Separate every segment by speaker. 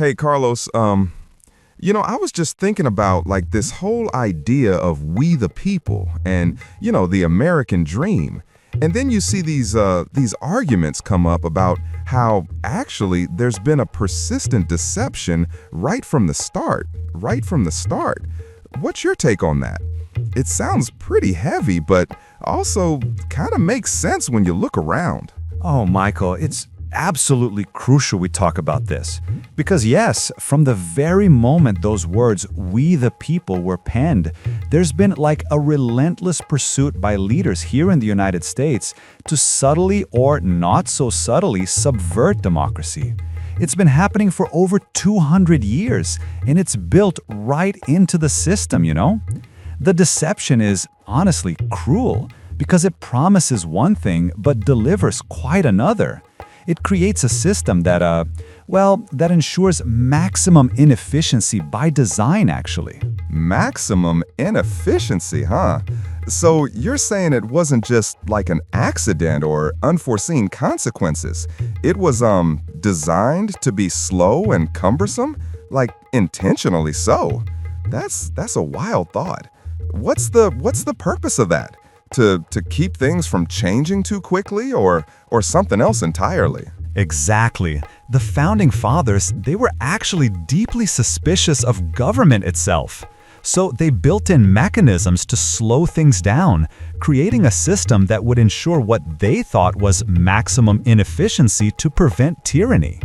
Speaker 1: Hey, Carlos, I was just thinking about like this whole idea of we the people and, the American dream. And then you see these arguments come up about how actually there's been a persistent deception right from the start, right from the start. What's your take on that? It sounds pretty heavy, but also kind of makes sense when you look around.
Speaker 2: Oh, Michael, it's absolutely crucial we talk about this. Because yes, from the very moment those words, we the people, were penned, there's been like a relentless pursuit by leaders here in the United States to subtly or not so subtly subvert democracy. It's been happening for over 200 years, and it's built right into the system, The deception is honestly cruel because it promises one thing but delivers quite another. It creates a system that ensures maximum inefficiency by design, actually.
Speaker 1: Maximum inefficiency, huh? So you're saying it wasn't just like an accident or unforeseen consequences. It was designed to be slow and cumbersome, like intentionally so. That's a wild thought. What's the purpose of that? To keep things from changing too quickly or something else entirely?
Speaker 2: Exactly. The Founding Fathers, they were actually deeply suspicious of government itself. So they built in mechanisms to slow things down, creating a system that would ensure what they thought was maximum inefficiency to prevent tyranny.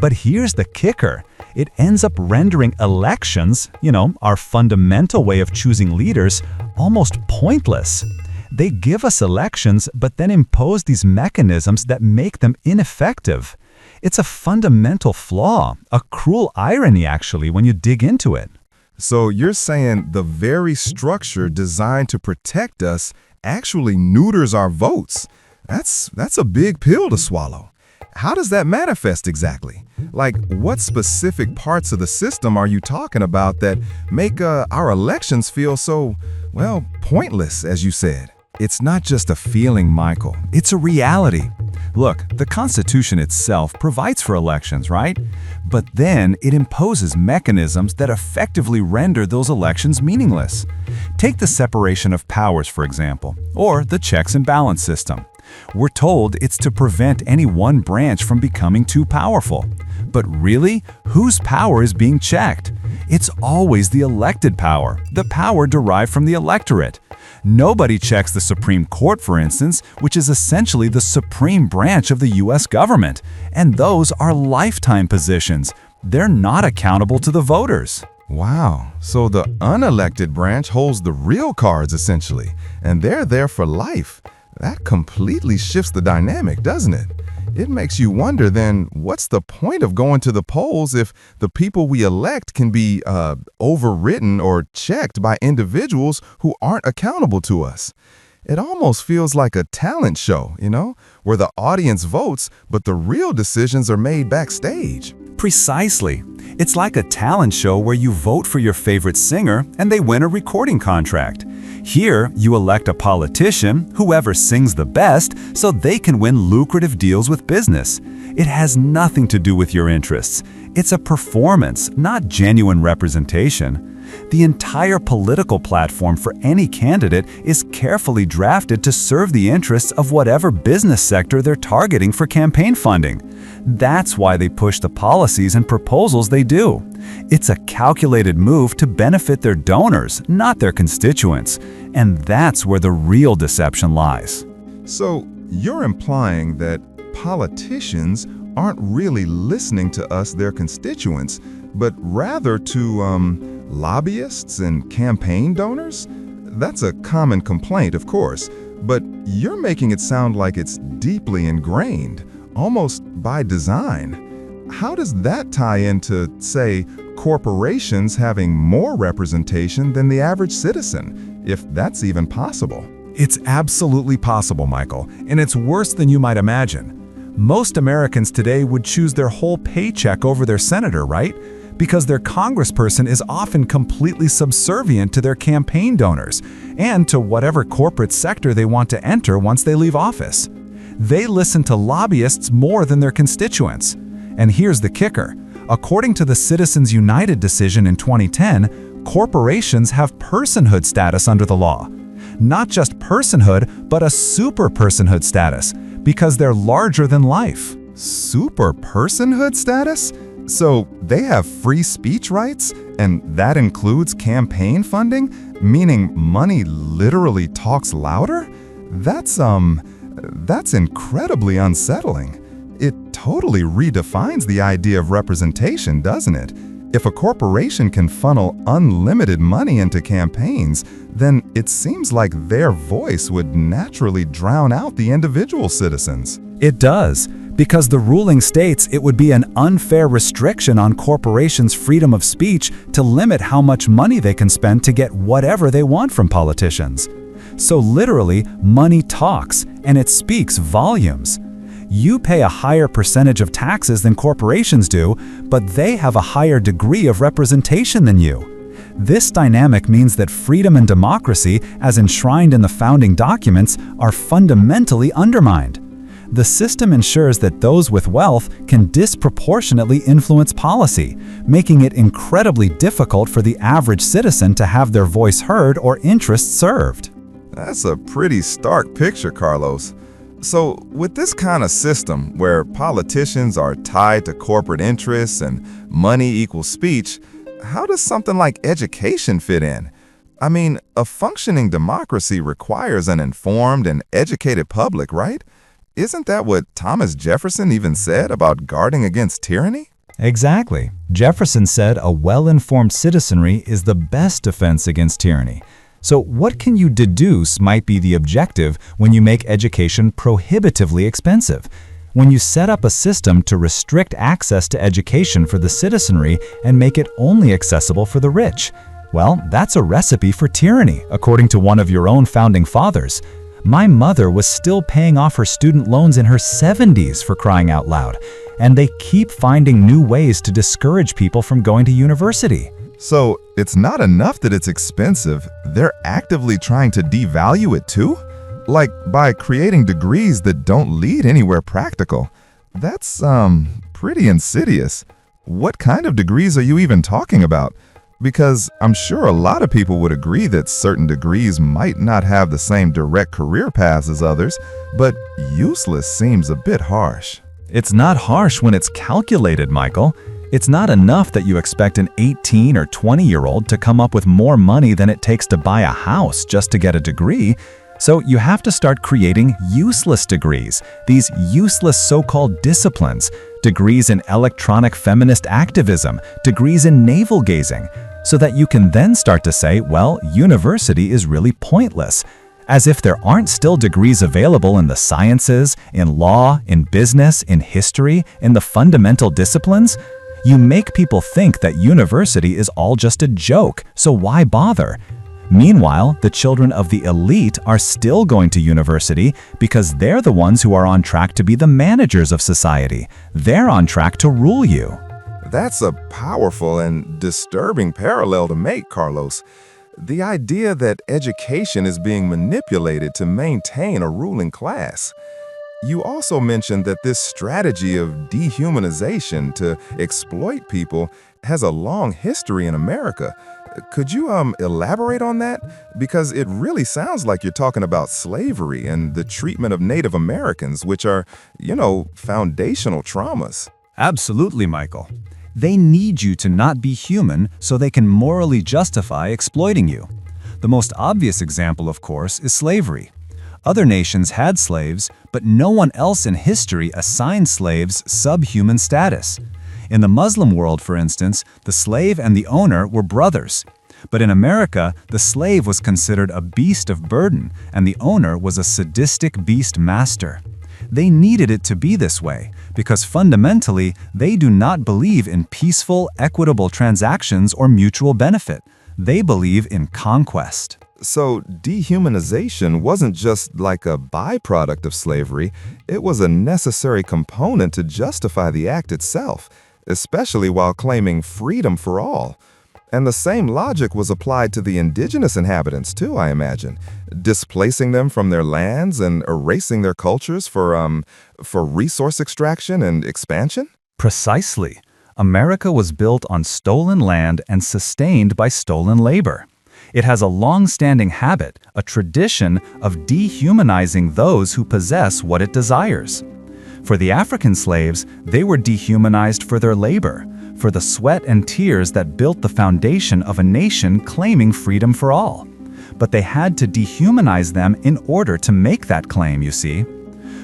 Speaker 2: But here's the kicker. It ends up rendering elections, our fundamental way of choosing leaders, almost pointless. They give us elections, but then impose these mechanisms that make them ineffective. It's a fundamental flaw, a cruel irony, actually, when you dig into it.
Speaker 1: So you're saying the very structure designed to protect us actually neuters our votes. That's a big pill to swallow. How does that manifest exactly? Like, what specific parts of the system are you talking about that make our elections feel so, pointless, as you said?
Speaker 2: It's not just a feeling, Michael. It's a reality. Look, the Constitution itself provides for elections, right? But then it imposes mechanisms that effectively render those elections meaningless. Take the separation of powers, for example, or the checks and balance system. We're told it's to prevent any one branch from becoming too powerful. But really, whose power is being checked? It's always the elected power, the power derived from the electorate. Nobody checks the Supreme Court, for instance, which is essentially the supreme branch of the U.S. government. And those are lifetime positions. They're not accountable to the voters.
Speaker 1: Wow, so the unelected branch holds the real cards, essentially, and they're there for life. That completely shifts the dynamic, doesn't it? It makes you wonder then, what's the point of going to the polls if the people we elect can be overridden or checked by individuals who aren't accountable to us? It almost feels like a talent show, where the audience votes, but the real decisions are made backstage.
Speaker 2: Precisely. It's like a talent show where you vote for your favorite singer and they win a recording contract. Here, you elect a politician, whoever sings the best, so they can win lucrative deals with business. It has nothing to do with your interests. It's a performance, not genuine representation. The entire political platform for any candidate is carefully drafted to serve the interests of whatever business sector they're targeting for campaign funding. That's why they push the policies and proposals they do. It's a calculated move to benefit their donors, not their constituents. And that's where the real deception lies.
Speaker 1: So you're implying that politicians aren't really listening to us, their constituents, but rather to lobbyists and campaign donors? That's a common complaint, of course, but you're making it sound like it's deeply ingrained, almost by design. How does that tie into, say, corporations having more representation than the average citizen, if that's even possible?
Speaker 2: It's absolutely possible, Michael, and it's worse than you might imagine. Most Americans today would choose their whole paycheck over their senator, right? Because their congressperson is often completely subservient to their campaign donors and to whatever corporate sector they want to enter once they leave office. They listen to lobbyists more than their constituents. And here's the kicker. According to the Citizens United decision in 2010, corporations have personhood status under the law. Not just personhood, but a super personhood status, because they're larger than life.
Speaker 1: Super personhood status? So they have free speech rights? And that includes campaign funding? Meaning money literally talks louder? That's incredibly unsettling. It totally redefines the idea of representation, doesn't it? If a corporation can funnel unlimited money into campaigns, then it seems like their voice would naturally drown out the individual citizens.
Speaker 2: It does, because the ruling states it would be an unfair restriction on corporations' freedom of speech to limit how much money they can spend to get whatever they want from politicians. So literally, money talks, and it speaks volumes. You pay a higher percentage of taxes than corporations do, but they have a higher degree of representation than you. This dynamic means that freedom and democracy, as enshrined in the founding documents, are fundamentally undermined. The system ensures that those with wealth can disproportionately influence policy, making it incredibly difficult for the average citizen to have their voice heard or interests served.
Speaker 1: That's a pretty stark picture, Carlos. So, with this kind of system where politicians are tied to corporate interests and money equals speech, how does something like education fit in? I mean, a functioning democracy requires an informed and educated public, right? Isn't that what Thomas Jefferson even said about guarding against tyranny?
Speaker 2: Exactly. Jefferson said a well-informed citizenry is the best defense against tyranny. So what can you deduce might be the objective when you make education prohibitively expensive? When you set up a system to restrict access to education for the citizenry and make it only accessible for the rich? Well, that's a recipe for tyranny, according to one of your own founding fathers. My mother was still paying off her student loans in her 70s, for crying out loud, and they keep finding new ways to discourage people from going to university.
Speaker 1: So, it's not enough that it's expensive, they're actively trying to devalue it too? Like by creating degrees that don't lead anywhere practical. That's, pretty insidious. What kind of degrees are you even talking about? Because I'm sure a lot of people would agree that certain degrees might not have the same direct career paths as others, but useless seems a bit harsh.
Speaker 2: It's not harsh when it's calculated, Michael. It's not enough that you expect an 18 or 20-year-old to come up with more money than it takes to buy a house just to get a degree. So you have to start creating useless degrees, these useless so-called disciplines, degrees in electronic feminist activism, degrees in navel gazing, so that you can then start to say, well, university is really pointless. As if there aren't still degrees available in the sciences, in law, in business, in history, in the fundamental disciplines. You make people think that university is all just a joke, so why bother? Meanwhile, the children of the elite are still going to university because they're the ones who are on track to be the managers of society. They're on track to rule you.
Speaker 1: That's a powerful and disturbing parallel to make, Carlos. The idea that education is being manipulated to maintain a ruling class. You also mentioned that this strategy of dehumanization to exploit people has a long history in America. Could you elaborate on that? Because it really sounds like you're talking about slavery and the treatment of Native Americans, which are, foundational traumas.
Speaker 2: Absolutely, Michael. They need you to not be human so they can morally justify exploiting you. The most obvious example, of course, is slavery. Other nations had slaves, but no one else in history assigned slaves subhuman status. In the Muslim world, for instance, the slave and the owner were brothers. But in America, the slave was considered a beast of burden, and the owner was a sadistic beast master. They needed it to be this way, because fundamentally, they do not believe in peaceful, equitable transactions or mutual benefit. They believe in conquest.
Speaker 1: So dehumanization wasn't just like a byproduct of slavery, it was a necessary component to justify the act itself, especially while claiming freedom for all. And the same logic was applied to the indigenous inhabitants too, I imagine, displacing them from their lands and erasing their cultures for resource extraction and expansion?
Speaker 2: Precisely. America was built on stolen land and sustained by stolen labor. It has a long-standing habit, a tradition of dehumanizing those who possess what it desires. For the African slaves, they were dehumanized for their labor, for the sweat and tears that built the foundation of a nation claiming freedom for all. But they had to dehumanize them in order to make that claim, you see.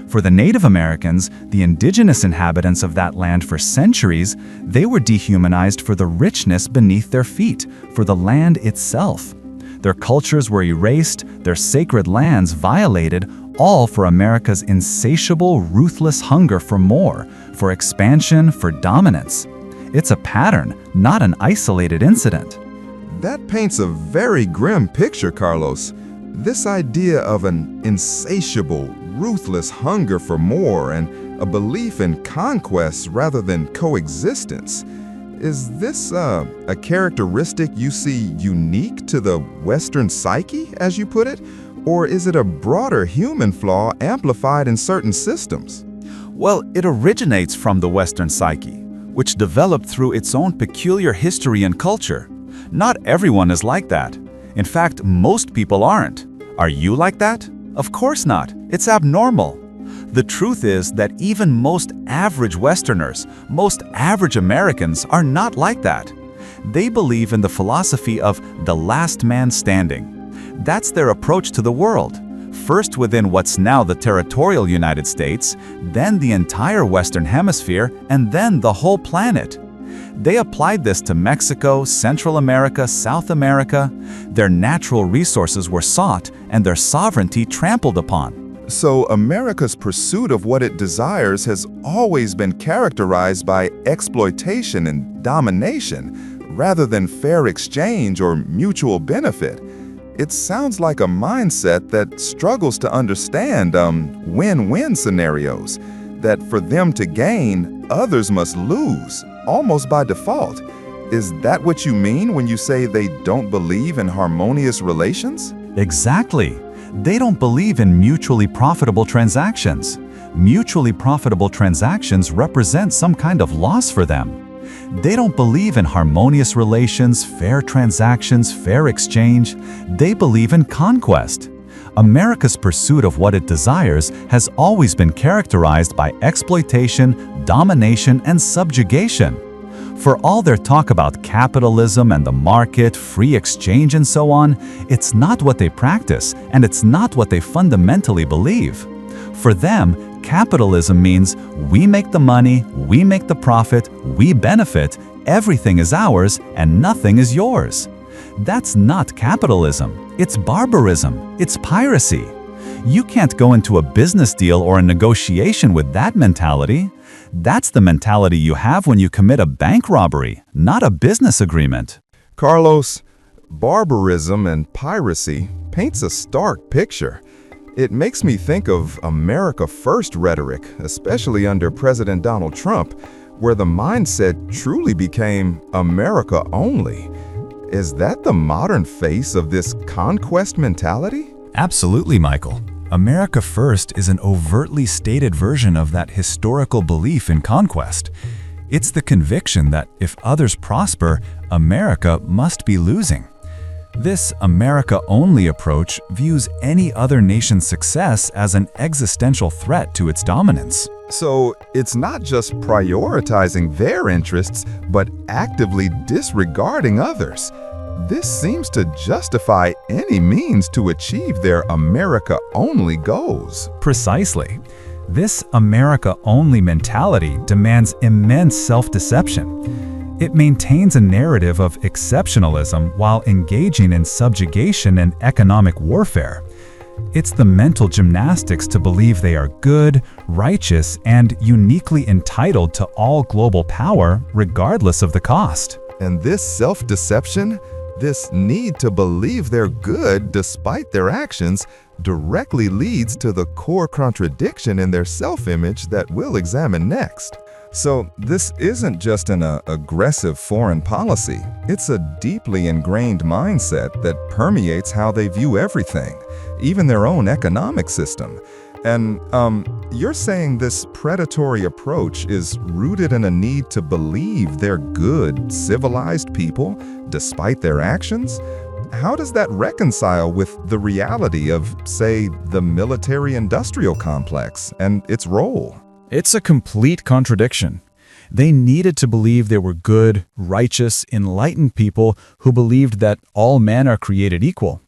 Speaker 2: For the Native Americans, the indigenous inhabitants of that land for centuries, they were dehumanized for the richness beneath their feet, for the land itself. Their cultures were erased, their sacred lands violated, all for America's insatiable, ruthless hunger for more, for expansion, for dominance. It's a pattern, not an isolated incident.
Speaker 1: That paints a very grim picture, Carlos. This idea of an insatiable, ruthless hunger for more and a belief in conquest rather than coexistence. Is this a characteristic you see unique to the Western psyche, as you put it? Or is it a broader human flaw amplified in certain systems?
Speaker 2: Well, it originates from the Western psyche, which developed through its own peculiar history and culture. Not everyone is like that. In fact, most people aren't. Are you like that? Of course not. It's abnormal. The truth is that even most average Westerners, most average Americans are not like that. They believe in the philosophy of the last man standing. That's their approach to the world. First within what's now the territorial United States, then the entire Western Hemisphere, and then the whole planet. They applied this to Mexico, Central America, South America. Their natural resources were sought and their sovereignty trampled upon.
Speaker 1: So America's pursuit of what it desires has always been characterized by exploitation and domination, rather than fair exchange or mutual benefit. It sounds like a mindset that struggles to understand win-win scenarios, that for them to gain, others must lose, almost by default. Is that what you mean when you say they don't believe in harmonious relations?
Speaker 2: Exactly. They don't believe in mutually profitable transactions. Mutually profitable transactions represent some kind of loss for them. They don't believe in harmonious relations, fair transactions, fair exchange. They believe in conquest. America's pursuit of what it desires has always been characterized by exploitation, domination, and subjugation. For all their talk about capitalism and the market, free exchange, and so on, it's not what they practice, and it's not what they fundamentally believe. For them, capitalism means we make the money, we make the profit, we benefit, everything is ours, and nothing is yours. That's not capitalism. It's barbarism. It's piracy. You can't go into a business deal or a negotiation with that mentality. That's the mentality you have when you commit a bank robbery, not a business agreement.
Speaker 1: Carlos, barbarism and piracy paints a stark picture. It makes me think of America First rhetoric, especially under President Donald Trump, where the mindset truly became America only. Is that the modern face of this conquest mentality?
Speaker 2: Absolutely, Michael. America First is an overtly stated version of that historical belief in conquest. It's the conviction that if others prosper, America must be losing. This America-only approach views any other nation's success as an existential threat to its dominance.
Speaker 1: So it's not just prioritizing their interests, but actively disregarding others. This seems to justify any means to achieve their America-only goals.
Speaker 2: Precisely. This America-only mentality demands immense self-deception. It maintains a narrative of exceptionalism while engaging in subjugation and economic warfare. It's the mental gymnastics to believe they are good, righteous, and uniquely entitled to all global power, regardless of the cost.
Speaker 1: And this self-deception, this need to believe they're good despite their actions, directly leads to the core contradiction in their self-image that we'll examine next. So this isn't just an aggressive foreign policy. It's a deeply ingrained mindset that permeates how they view everything, even their own economic system. And you're saying this predatory approach is rooted in a need to believe they're good, civilized people despite their actions? How does that reconcile with the reality of, say, the military-industrial complex and its role?
Speaker 2: It's a complete contradiction. They needed to believe they were good, righteous, enlightened people who believed that all men are created equal.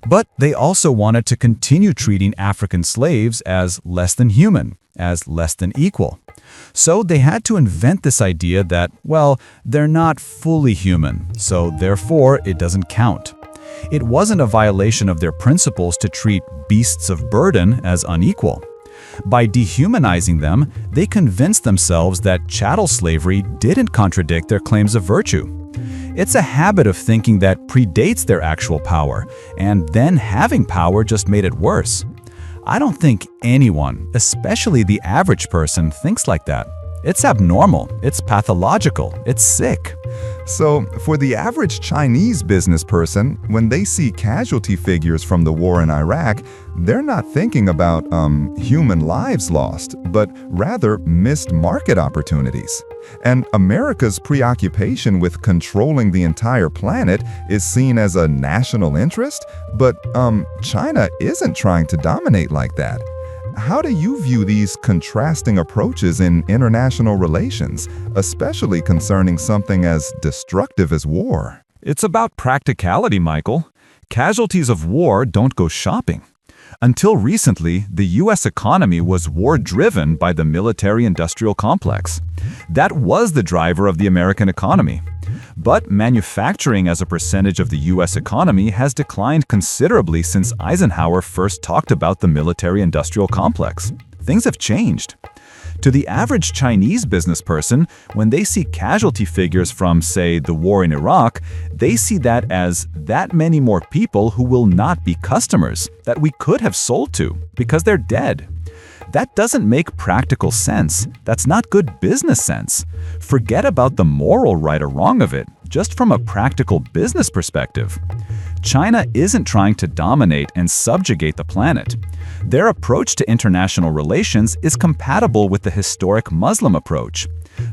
Speaker 2: But they also wanted to continue treating African slaves as less than human, as less than equal. So they had to invent this idea that, well, they're not fully human, so therefore it doesn't count. It wasn't a violation of their principles to treat beasts of burden as unequal. By dehumanizing them, they convinced themselves that chattel slavery didn't contradict their claims of virtue. It's a habit of thinking that predates their actual power, and then having power just made it worse. I don't think anyone, especially the average person, thinks like that. It's abnormal, it's pathological, it's sick.
Speaker 1: So, for the average Chinese business person, when they see casualty figures from the war in Iraq, they're not thinking about human lives lost, but rather missed market opportunities. And America's preoccupation with controlling the entire planet is seen as a national interest, but China isn't trying to dominate like that. How do you view these contrasting approaches in international relations, especially concerning something as destructive as war?
Speaker 2: It's about practicality, Michael. Casualties of war don't go shopping. Until recently, the U.S. economy was war-driven by the military-industrial complex. That was the driver of the American economy. But manufacturing as a percentage of the U.S. economy has declined considerably since Eisenhower first talked about the military-industrial complex. Things have changed. To the average Chinese business person, when they see casualty figures from, say, the war in Iraq, they see that as that many more people who will not be customers that we could have sold to because they're dead. That doesn't make practical sense. That's not good business sense. Forget about the moral right or wrong of it, just from a practical business perspective. China isn't trying to dominate and subjugate the planet. Their approach to international relations is compatible with the historic Muslim approach.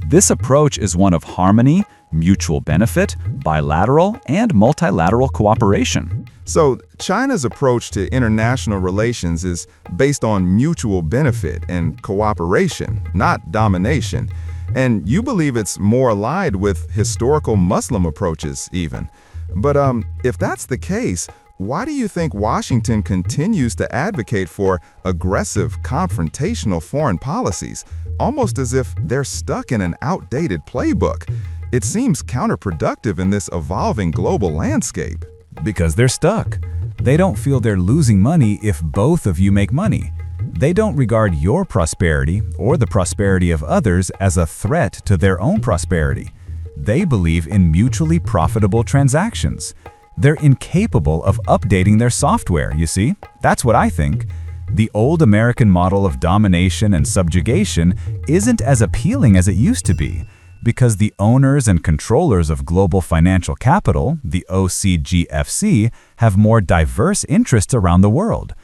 Speaker 2: This approach is one of harmony, mutual benefit, bilateral, and multilateral cooperation.
Speaker 1: So, China's approach to international relations is based on mutual benefit and cooperation, not domination. And you believe it's more aligned with historical Muslim approaches, even. But if that's the case, why do you think Washington continues to advocate for aggressive, confrontational foreign policies, almost as if they're stuck in an outdated playbook? It seems counterproductive in this evolving global landscape.
Speaker 2: Because they're stuck. They don't feel they're losing money if both of you make money. They don't regard your prosperity or the prosperity of others as a threat to their own prosperity. They believe in mutually profitable transactions. They're incapable of updating their software, you see? That's what I think. The old American model of domination and subjugation isn't as appealing as it used to be, because the owners and controllers of global financial capital, the OCGFC, have more diverse interests around the world.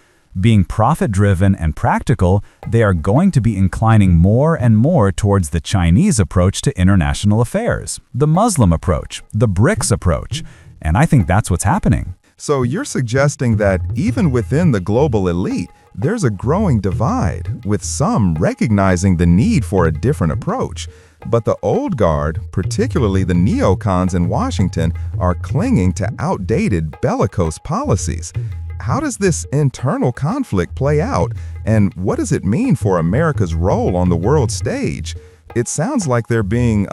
Speaker 2: Being profit-driven and practical, they are going to be inclining more and more towards the Chinese approach to international affairs, the Muslim approach, the BRICS approach, and I think that's what's happening.
Speaker 1: So you're suggesting that even within the global elite, there's a growing divide, with some recognizing the need for a different approach. But the old guard, particularly the neocons in Washington, are clinging to outdated bellicose policies. How does this internal conflict play out, and what does it mean for America's role on the world stage? It sounds like they're being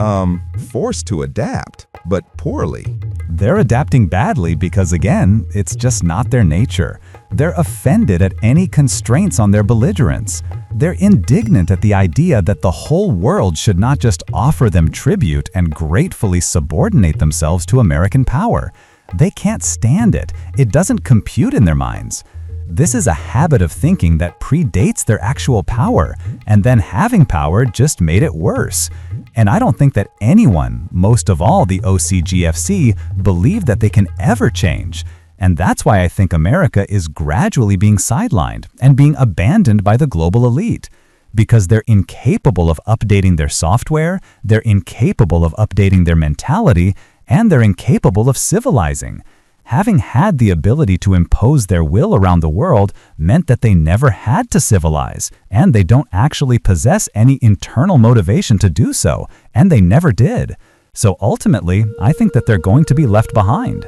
Speaker 1: forced to adapt, but poorly.
Speaker 2: They're adapting badly because, again, it's just not their nature. They're offended at any constraints on their belligerence. They're indignant at the idea that the whole world should not just offer them tribute and gratefully subordinate themselves to American power. They can't stand it. It doesn't compute in their minds. This is a habit of thinking that predates their actual power, and then having power just made it worse. And I don't think that anyone, most of all the OCGFC, believe that they can ever change. And that's why I think America is gradually being sidelined and being abandoned by the global elite. Because they're incapable of updating their software, they're incapable of updating their mentality, and they're incapable of civilizing. Having had the ability to impose their will around the world meant that they never had to civilize, and they don't actually possess any internal motivation to do so, and they never did. So ultimately, I think that they're going to be left behind.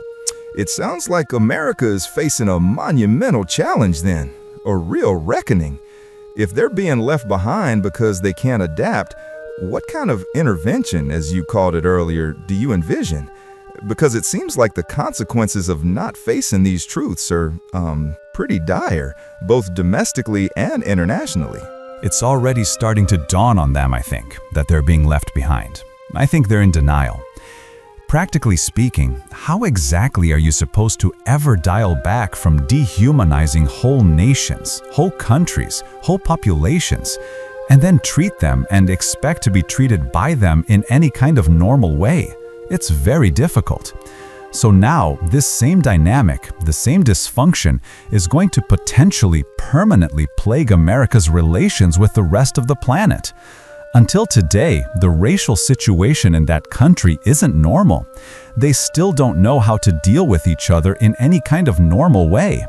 Speaker 1: It sounds like America is facing a monumental challenge then, a real reckoning. If they're being left behind because they can't adapt, what kind of intervention, as you called it earlier, do you envision? Because it seems like the consequences of not facing these truths are pretty dire, both domestically and internationally.
Speaker 2: It's already starting to dawn on them, I think, that they're being left behind. I think they're in denial. Practically speaking, how exactly are you supposed to ever dial back from dehumanizing whole nations, whole countries, whole populations, and then treat them and expect to be treated by them in any kind of normal way? It's very difficult. So now, this same dynamic, the same dysfunction, is going to potentially permanently plague America's relations with the rest of the planet. Until today, the racial situation in that country isn't normal. They still don't know how to deal with each other in any kind of normal way.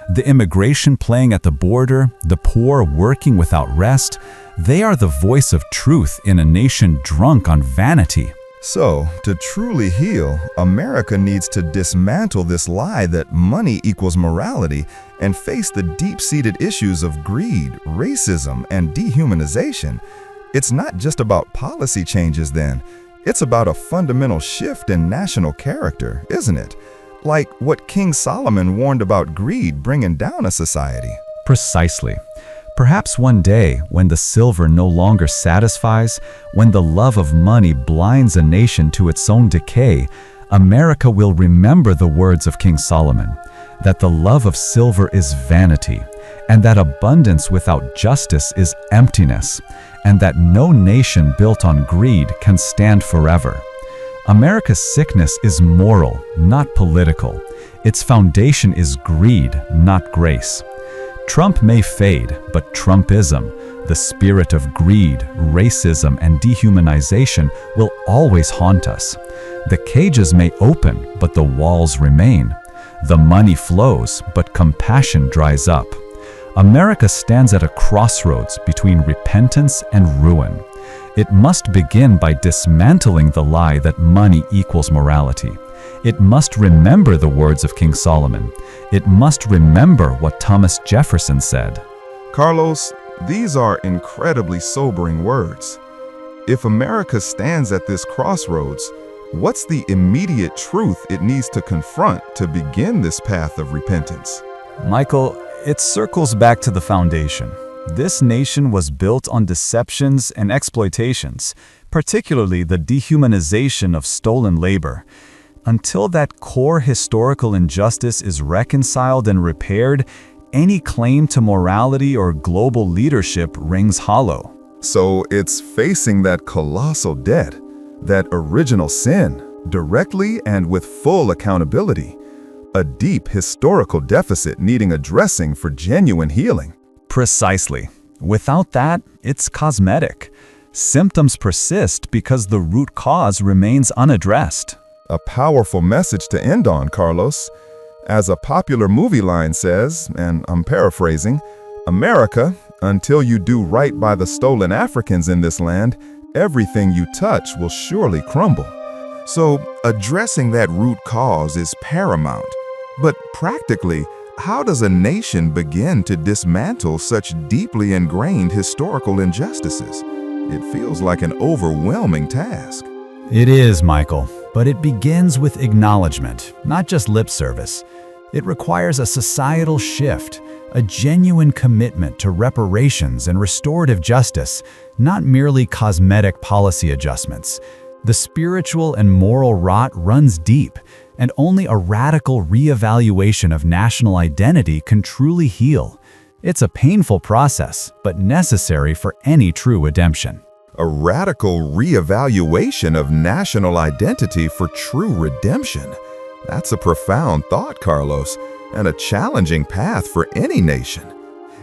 Speaker 2: The immigration playing at the border, the poor working without rest, they are the voice of truth in a nation drunk on vanity.
Speaker 1: So, to truly heal, America needs to dismantle this lie that money equals morality and face the deep-seated issues of greed, racism, and dehumanization. It's not just about policy changes then. It's about a fundamental shift in national character, isn't it? Like what King Solomon warned about greed bringing down a society.
Speaker 2: Precisely. Perhaps one day, when the silver no longer satisfies, when the love of money blinds a nation to its own decay, America will remember the words of King Solomon, that the love of silver is vanity, and that abundance without justice is emptiness, and that no nation built on greed can stand forever. America's sickness is moral, not political. Its foundation is greed, not grace. Trump may fade, but Trumpism, the spirit of greed, racism, and dehumanization will always haunt us. The cages may open, but the walls remain. The money flows, but compassion dries up. America stands at a crossroads between repentance and ruin. It must begin by dismantling the lie that money equals morality. It must remember the words of King Solomon. It must remember what Thomas Jefferson said.
Speaker 1: Carlos, these are incredibly sobering words. If America stands at this crossroads, what's the immediate truth it needs to confront to begin this path of repentance?
Speaker 2: Michael, it circles back to the foundation. This nation was built on deceptions and exploitations, particularly the dehumanization of stolen labor. Until that core historical injustice is reconciled and repaired, any claim to morality or global leadership rings hollow.
Speaker 1: So it's facing that colossal debt, that original sin, directly and with full accountability. A deep historical deficit needing addressing for genuine healing.
Speaker 2: Precisely. Without that, it's cosmetic. Symptoms persist because the root cause remains unaddressed.
Speaker 1: A powerful message to end on, Carlos. As a popular movie line says, and I'm paraphrasing, America, until you do right by the stolen Africans in this land, everything you touch will surely crumble. So, addressing that root cause is paramount. But practically, how does a nation begin to dismantle such deeply ingrained historical injustices? It feels like an overwhelming task.
Speaker 2: It is, Michael, but it begins with acknowledgement, not just lip service. It requires a societal shift, a genuine commitment to reparations and restorative justice, not merely cosmetic policy adjustments. The spiritual and moral rot runs deep, and only a radical reevaluation of national identity can truly heal. It's a painful process, but necessary for any true redemption.
Speaker 1: A radical reevaluation of national identity for true redemption. That's a profound thought, Carlos, and a challenging path for any nation.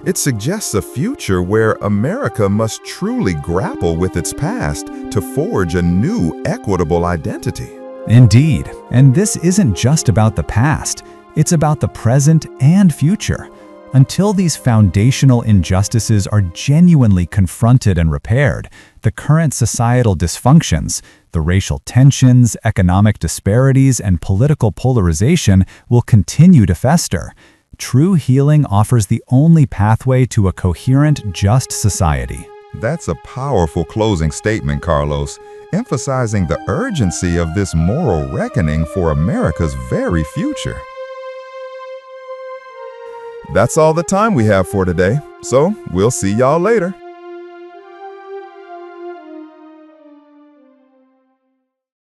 Speaker 1: It suggests a future where America must truly grapple with its past to forge a new, equitable identity.
Speaker 2: Indeed, and this isn't just about the past, it's about the present and future. Until these foundational injustices are genuinely confronted and repaired, the current societal dysfunctions, the racial tensions, economic disparities, and political polarization will continue to fester. True healing offers the only pathway to a coherent, just society.
Speaker 1: That's a powerful closing statement, Carlos, emphasizing the urgency of this moral reckoning for America's very future. That's all the time we have for today, so we'll see y'all later.